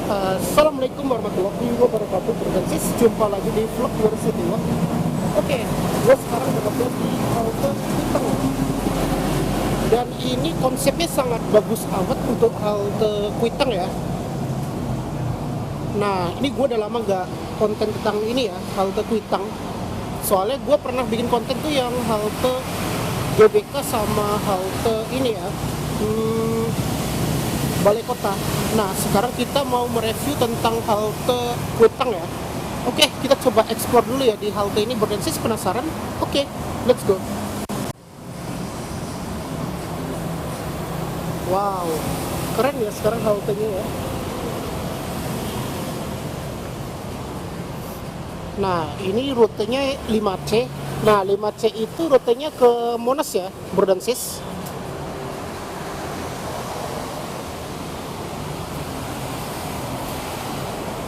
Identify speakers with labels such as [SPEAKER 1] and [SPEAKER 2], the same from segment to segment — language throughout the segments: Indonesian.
[SPEAKER 1] Assalamualaikum warahmatullahi wabarakatuh. Bergansis, jumpa lagi di vlog versi Dewa. Oke, gue sekarang berada di halte Kuitang. Dan ini konsepnya sangat bagus amat untuk halte Kuitang ya. Nah, ini gue udah lama gak konten tentang ini ya, halte Kuitang. Soalnya gue pernah bikin konten tuh yang halte GBK sama halte ini ya, Balai Kota. Nah, sekarang kita mau mereview tentang halte Kuitang ya. Oke, kita coba explore dulu ya di halte ini. Berdensis penasaran? Oke, let's go. Wow, keren ya sekarang haltenya ya. Nah, ini rutenya 5C. Nah, 5C itu rutenya ke Monas ya, Berdensis.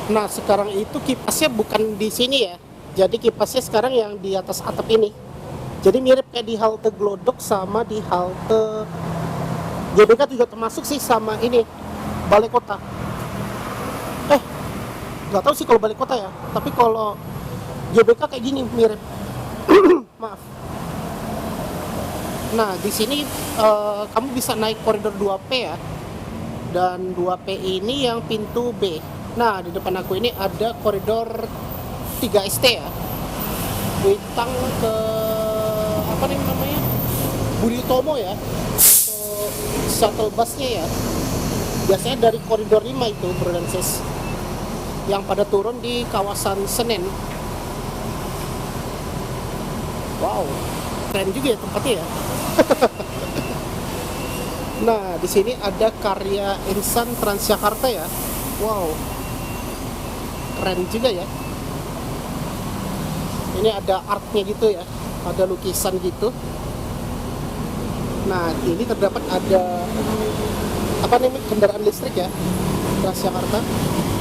[SPEAKER 1] Nah, sekarang itu kipasnya bukan di sini ya. Jadi kipasnya sekarang yang di atas atap ini. Jadi mirip kayak di halte Glodok sama di halte GBK juga termasuk sih sama ini Balai Kota. Nggak tahu sih kalau Balai Kota ya. Tapi kalau GBK kayak gini mirip. Maaf. Nah, di sini kamu bisa naik koridor 2P ya. Dan 2P ini yang pintu B. Nah, di depan aku ini ada koridor 3ST ya. Kuitang ke apa nih namanya? Budi Utomo ya. Untuk shuttle busnya ya. Biasanya dari koridor 5 itu Berdensis. Yang pada turun di kawasan Senen. Wow, keren juga ya tempatnya ya. Nah, di sini ada karya insan Transjakarta ya. Wow, keren juga ya. Ini ada artnya gitu ya, ada lukisan gitu. Nah, ini terdapat ada apa namanya, kendaraan listrik ya, Transjakarta.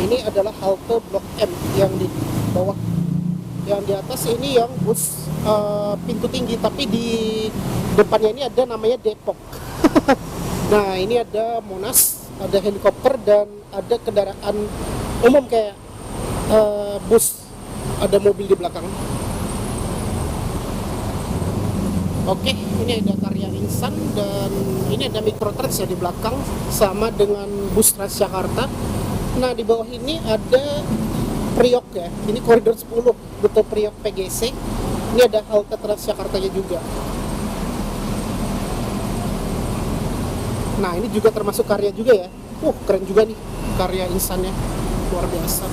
[SPEAKER 1] Ini adalah halte Blok M yang di bawah. Yang di atas ini yang bus pintu tinggi, tapi di depannya ini ada namanya Depok. Nah, ini ada Monas, ada helikopter, dan ada kendaraan umum kayak bus, ada mobil di belakang. Oke, ini ada karya insan, dan ini ada Mikrotrans ya di belakang, sama dengan bus Transjakarta. Nah, di bawah ini ada Priok ya, ini koridor 10, rute Priok PGC. Ini ada halte Transjakartanya juga. Nah, ini juga termasuk karya juga ya. Keren juga nih karya insannya, luar biasa.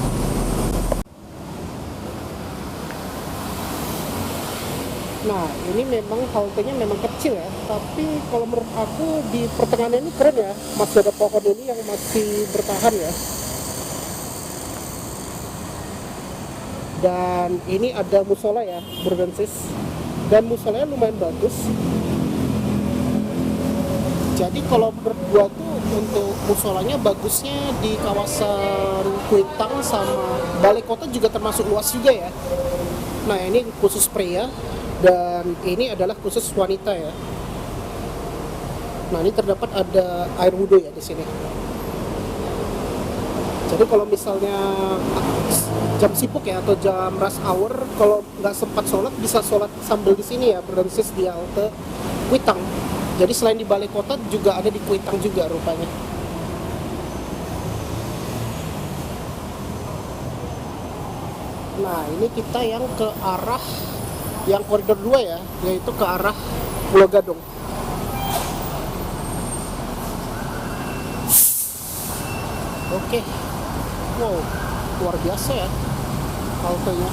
[SPEAKER 1] Nah, ini memang haltenya memang kecil ya, tapi kalau menurut aku di pertengahan ini keren ya. Masih ada pohon ini yang masih bertahan ya. Dan ini ada musola ya, Berdensis. Dan musolanya lumayan bagus. Jadi kalau menurut gua tuh untuk musolanya bagusnya di kawasan Kuitang sama Balai Kota juga termasuk luas juga ya. Nah, ini khusus pria dan ini adalah khusus wanita ya. Nah, ini terdapat ada air wudhu ya di sini. Jadi kalau misalnya jam sibuk ya atau jam rush hour, kalau nggak sempat sholat bisa sholat sambil di sini ya, Berdensis di halte Kuitang. Jadi selain di Balai Kota juga ada di Kuitang juga rupanya. Nah, ini kita yang ke arah yang koridor 2 ya, yaitu ke arah Pulau Gadung. Oke. Wow, luar biasa ya haltenya.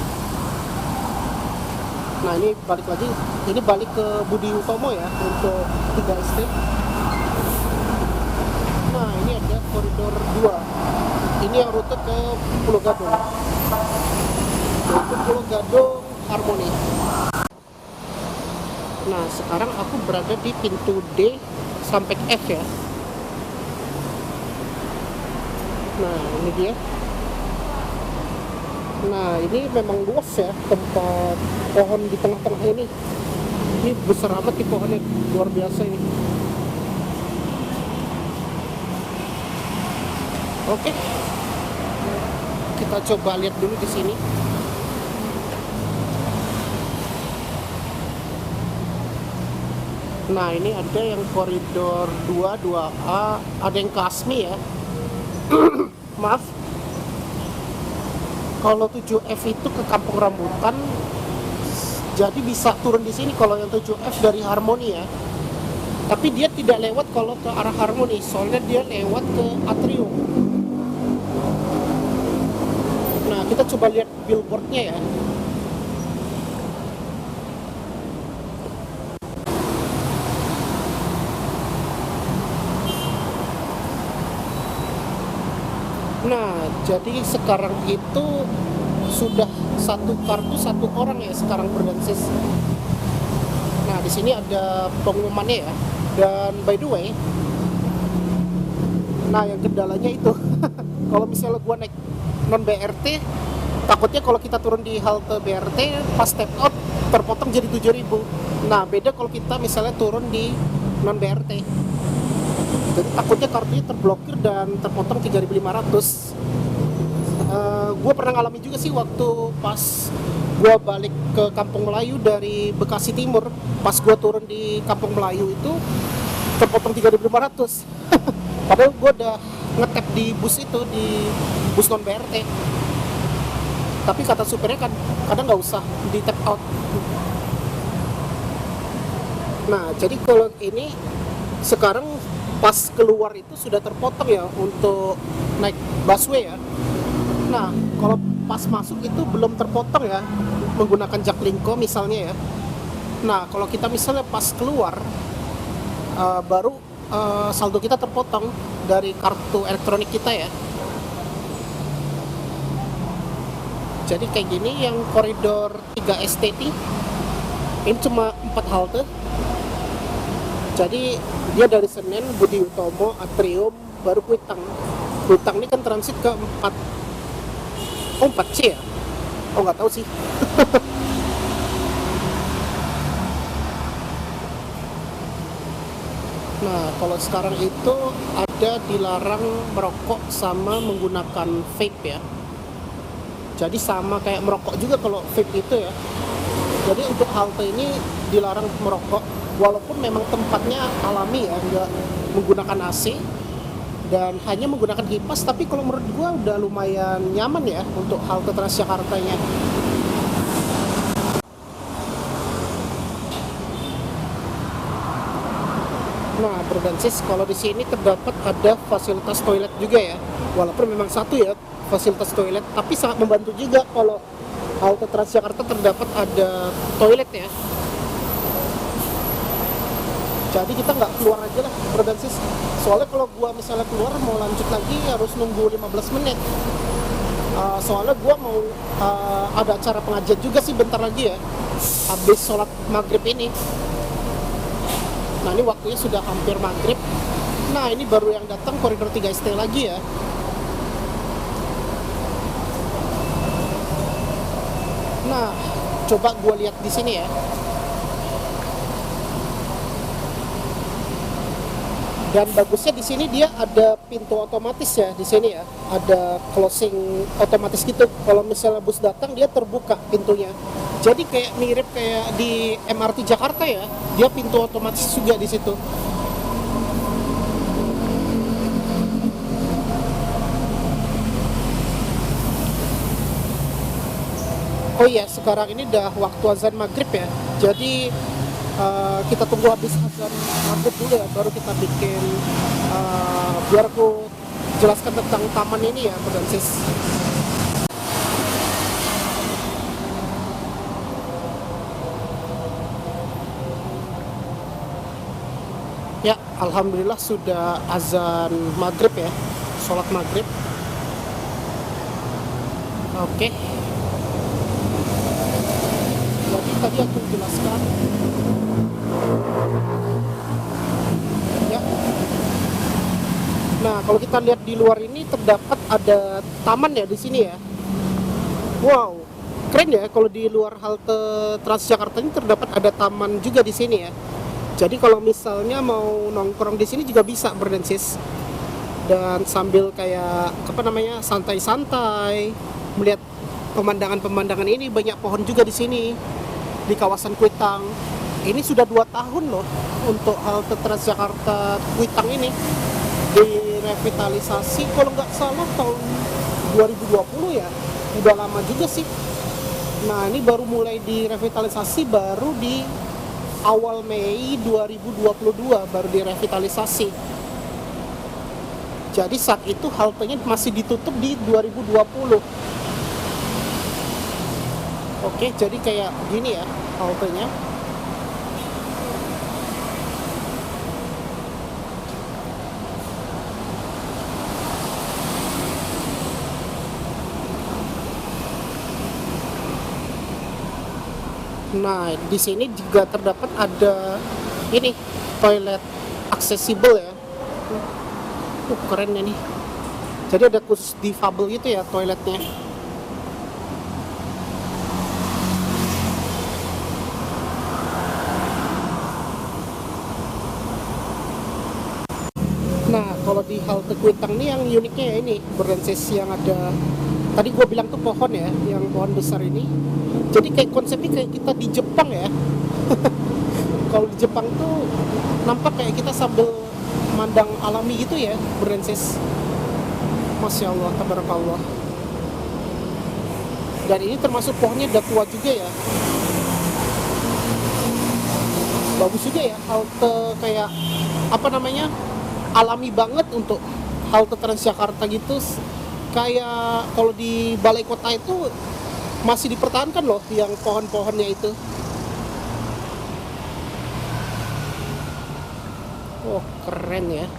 [SPEAKER 1] Nah, ini balik lagi, ini balik ke Budi Utomo ya untuk 3ST. Nah, ini ada koridor 2. Ini yang rute ke Pulau Gadung, yaitu Pulau Gadung Harmoni. Nah, sekarang aku berada di pintu D sampai F ya. Nah, ini dia. Nah, ini memang luas ya tempat pohon di tengah-tengah ini. Ini besar amat di pohonnya, luar biasa ini. Oke. Kita coba lihat dulu di sini. Nah, ini ada yang koridor 2, 2A, ada yang Kasmi ya. Maaf. Kalau 7F itu ke Kampung Rambutan, jadi bisa turun di sini kalau yang 7F dari Harmoni ya. Tapi dia tidak lewat kalau ke arah Harmoni, soalnya dia lewat ke Atrium. Nah, kita coba lihat billboardnya ya. Nah, jadi sekarang itu sudah satu kartu satu orang ya sekarang Berdansis. Nah, di sini ada pengumumannya ya. Dan by the way, nah yang kendalanya itu kalau misalnya gua naik non BRT, takutnya kalau kita turun di halte BRT pas step out terpotong jadi 7.000. Nah, beda kalau kita misalnya turun di non BRT. Jadi takutnya kartunya terblokir dan terpotong 3.500. Gue pernah ngalamin juga sih waktu pas gue balik ke Kampung Melayu dari Bekasi Timur. Pas gue turun di Kampung Melayu itu terpotong 3.500. Padahal gue udah ngetap di bus itu, di bus non BRT. Tapi kata supirnya kan kadang nggak usah di tap out. Nah, jadi kalau ini sekarang pas keluar itu sudah terpotong ya untuk naik busway ya. Nah, kalau pas masuk itu belum terpotong ya menggunakan Jaklingko misalnya ya. Nah, kalau kita misalnya pas keluar baru saldo kita terpotong dari kartu elektronik kita ya. Jadi kayak gini yang koridor 3 STT ini cuma 4 halte. Jadi dia dari Senen, Budi Utomo, Atrium, baru Kuitang. Kuitang ini kan transit ke 4C ya? Oh, nggak tahu sih. Nah, kalau sekarang itu ada dilarang merokok sama menggunakan vape ya. Jadi sama kayak merokok juga kalau vape itu ya. Jadi untuk halte ini dilarang merokok, walaupun memang tempatnya alami ya, nggak menggunakan AC dan hanya menggunakan kipas. Tapi kalau menurut gua udah lumayan nyaman ya untuk halte Transjakartanya. Nah, Berdansis kalau di sini terdapat ada fasilitas toilet juga ya. Walaupun memang satu ya fasilitas toilet, tapi sangat membantu juga kalau halte Transjakarta terdapat ada toilet ya. Jadi kita nggak keluar aja lah Berdansis. Soalnya kalau gua misalnya keluar mau lanjut lagi harus nunggu 15 menit. Soalnya gua mau ada acara pengajian juga sih bentar lagi ya. Habis sholat maghrib ini. Nah, ini waktunya sudah hampir maghrib. Nah, ini baru yang datang koridor 3 ST lagi ya. Nah, coba gue lihat di sini ya. Dan bagusnya di sini dia ada pintu otomatis ya di sini ya. Ada closing otomatis gitu. Kalau misalnya bus datang dia terbuka pintunya. Jadi kayak mirip kayak di MRT Jakarta ya. Dia pintu otomatis juga di situ. Oh iya, sekarang ini udah waktu azan maghrib ya. Jadi kita tunggu habis azan maghrib dulu ya, baru kita bikin biar aku jelaskan tentang taman ini ya, Berdansis. Ya, alhamdulillah sudah azan maghrib ya, sholat maghrib. Oke. Jadi tadi aku jelaskan ya. Nah, kalau kita lihat di luar ini terdapat ada taman ya di sini ya. Wow, keren ya kalau di luar halte Transjakarta ini terdapat ada taman juga di sini ya. Jadi kalau misalnya mau nongkrong di sini juga bisa, Berdansis. dan sambil kayak apa namanya santai-santai melihat pemandangan-pemandangan ini. Banyak pohon juga di sini di kawasan Kuitang. Ini sudah 2 tahun loh untuk halte Transjakarta Kuitang ini direvitalisasi, kalau nggak salah tahun 2020 ya, udah lama juga sih. Nah ini baru mulai direvitalisasi baru di awal Mei 2022 baru direvitalisasi. Jadi saat itu haltenya masih ditutup di 2020. Oke, jadi kayak gini ya haltenya. Nah, di sini juga terdapat ada ini toilet aksesibel ya. Keren ya nih. Jadi ada khusus difabel gitu ya toiletnya. Nah, kalau di halte Kuitang nih yang uniknya ya ini berlenses yang ada. Tadi gue bilang tuh pohon ya, yang pohon besar ini. Jadi kayak konsepnya kayak kita di Jepang ya. Kalau di Jepang tuh nampak kayak kita sambil memandang alami gitu ya, berlenses. Masya Allah, tabarakallah. Dan ini termasuk pohonnya udah tua juga ya. Bagus juga ya, halte kayak apa namanya, alami banget untuk halte Transjakarta gitu. Kayak kalau di balai kota itu masih dipertahankan loh yang pohon-pohonnya itu. Oh keren ya.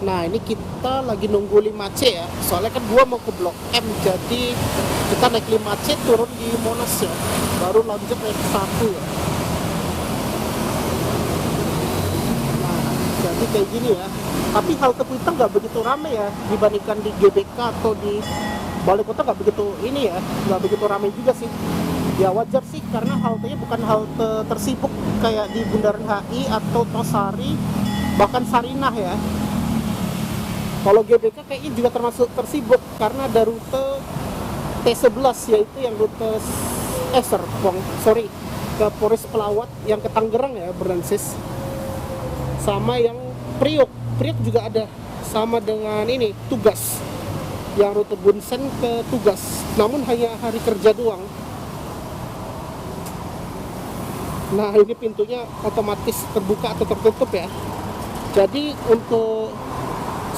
[SPEAKER 1] Nah ini kita lagi nunggu 5C ya, soalnya kan gua mau ke Blok M, jadi kita naik 5C turun di Monas ya, baru lanjut naik 1 ya. Nah jadi kayak gini ya. Tapi halte Kuitang nggak begitu ramai ya dibandingkan di GBK atau di Balai Kota. Nggak begitu ini ya, nggak begitu ramai juga sih. Ya wajar sih karena haltenya bukan halte tersibuk kayak di Bundaran HI atau Tosari bahkan Sarinah ya. Kalau GBK kayaknya juga termasuk tersibuk karena ada rute T11 yaitu yang rute ke Polres Pelawat yang ke Tangerang ya, berlenses. Sama yang Priok juga ada, sama dengan ini Tugas yang rute Bunsen ke Tugas, namun hanya hari kerja doang. Nah ini pintunya otomatis terbuka atau tertutup ya. Jadi untuk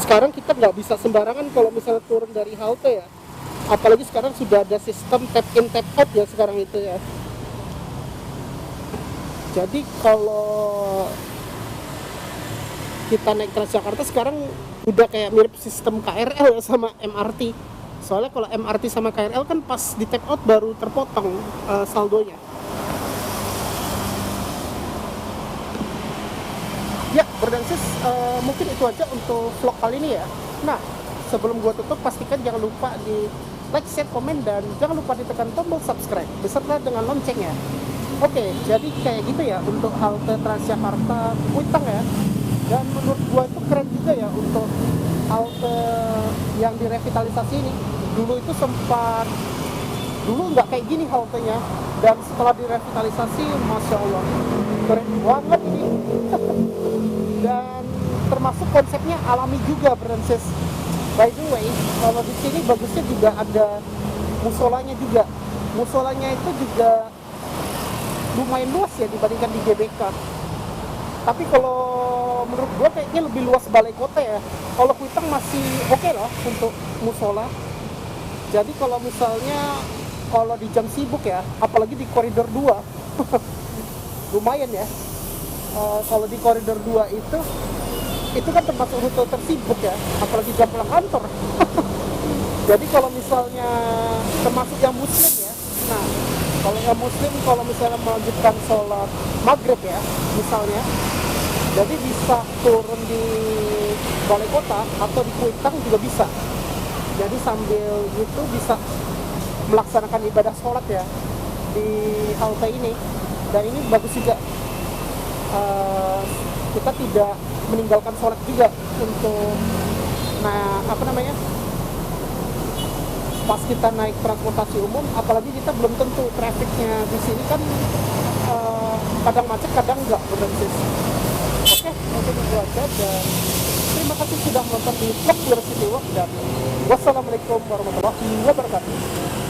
[SPEAKER 1] sekarang kita nggak bisa sembarangan kalau misalnya turun dari halte ya, apalagi sekarang sudah ada sistem tap in tap out ya sekarang itu ya. Jadi kalau kita naik Transjakarta sekarang udah kayak mirip sistem KRL ya sama MRT. Soalnya kalau MRT sama KRL kan pas di tap out baru terpotong saldonya. Ya, berdansis mungkin itu aja untuk vlog kali ini ya. Nah, sebelum gua tutup pastikan jangan lupa di like, share, komen, dan jangan lupa ditekan tombol subscribe beserta dengan loncengnya. Oke, jadi kayak gitu ya untuk halte Transjakarta Kuitang ya. Dan menurut gua itu keren juga ya untuk halte yang direvitalisasi ini. Dulu itu sempat, dulu nggak kayak gini haltenya, dan setelah direvitalisasi Masya Allah keren banget ini. Dan termasuk konsepnya alami juga, berlenses. By the way, kalau di sini bagusnya juga ada musolanya juga. Musolanya itu juga lumayan luas ya dibandingkan di GBK. Tapi kalau menurut gua kayaknya lebih luas Balai Kota ya. Kalau Kuitang masih oke loh untuk musola. Jadi kalau misalnya kalau di jam sibuk ya, apalagi di koridor 2 lumayan ya. Kalau di koridor 2 itu kan termasuk rute tersibuk ya, apalagi jam pulang kantor. Jadi kalau misalnya termasuk yang muslim ya, nah kalau yang muslim kalau misalnya melanjutkan sholat maghrib ya misalnya, jadi bisa turun di Balai Kota atau di Kuitang juga bisa. Jadi sambil itu bisa melaksanakan ibadah sholat ya di halte ini. Dan ini bagus juga, kita tidak meninggalkan sholat juga untuk pas kita naik transportasi umum, apalagi kita belum tentu trafficnya di sini kan kadang macet kadang enggak, bener sih. Oke, mungkin itu aja, dan terima kasih sudah menonton di vlog City Walk, dan wassalamualaikum warahmatullahi wabarakatuh.